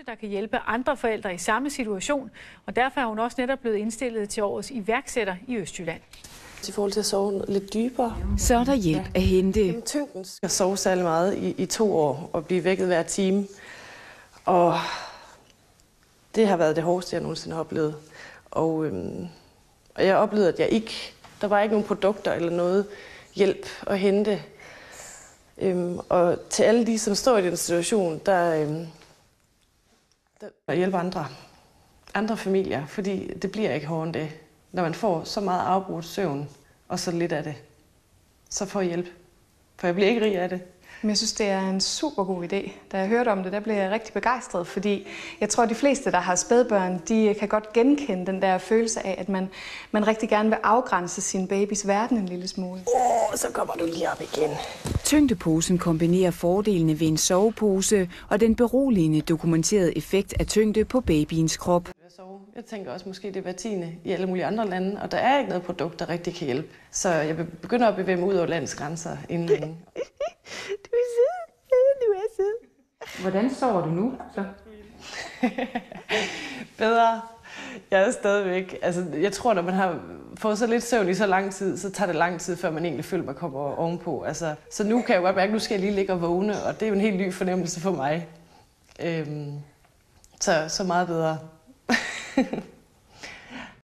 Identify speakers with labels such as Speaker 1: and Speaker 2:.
Speaker 1: Der kan hjælpe andre forældre i samme situation, og derfor er hun også netop blevet indstillet til årets iværksætter i Østjylland.
Speaker 2: I forhold til at sove lidt dybere.
Speaker 3: Så er der hjælp at hente.
Speaker 2: Tyngden skal sove særlig meget i 2 år og blive vækket hver time. Og det har været det hårdeste, jeg nogensinde har oplevet. Og jeg oplevede, at der var ikke nogen produkter eller noget hjælp at hente. Og til alle de, som står i den situation, der hjælper andre familier, fordi det bliver ikke hårdere end det. Når man får så meget afbrudt søvn, og så lidt af det, så får jeg hjælp. For jeg bliver ikke rig af det.
Speaker 4: Men jeg synes, det er en super god idé. Da jeg hørte om det, der blev jeg rigtig begejstret, fordi jeg tror, at de fleste, der har spædbørn, de kan godt genkende den der følelse af, at man rigtig gerne vil afgrænse sin babys verden en lille smule.
Speaker 2: Så kommer du lige op igen.
Speaker 3: Tyngdeposen kombinerer fordelene ved en sovepose og den beroligende dokumenterede effekt af tyngde på babyens krop.
Speaker 2: Jeg tænker også, måske det er hver 10. i alle mulige andre lande, og der er ikke noget produkt, der rigtig kan hjælpe. Så jeg begynder at bevæge mig ud over landets grænser inden længe.
Speaker 3: Du er sød. Du er sød. Hvordan sover du nu, så?
Speaker 2: Bedre. Jeg er stadigvæk. Altså, jeg tror, når man har fået så lidt søvn i så lang tid, så tager det lang tid, før man egentlig føler, at man kommer ovenpå. Altså, så nu kan jeg godt mærke, at nu skal jeg lige ligge og vågne, og det er jo en helt ny fornemmelse for mig. Så meget bedre.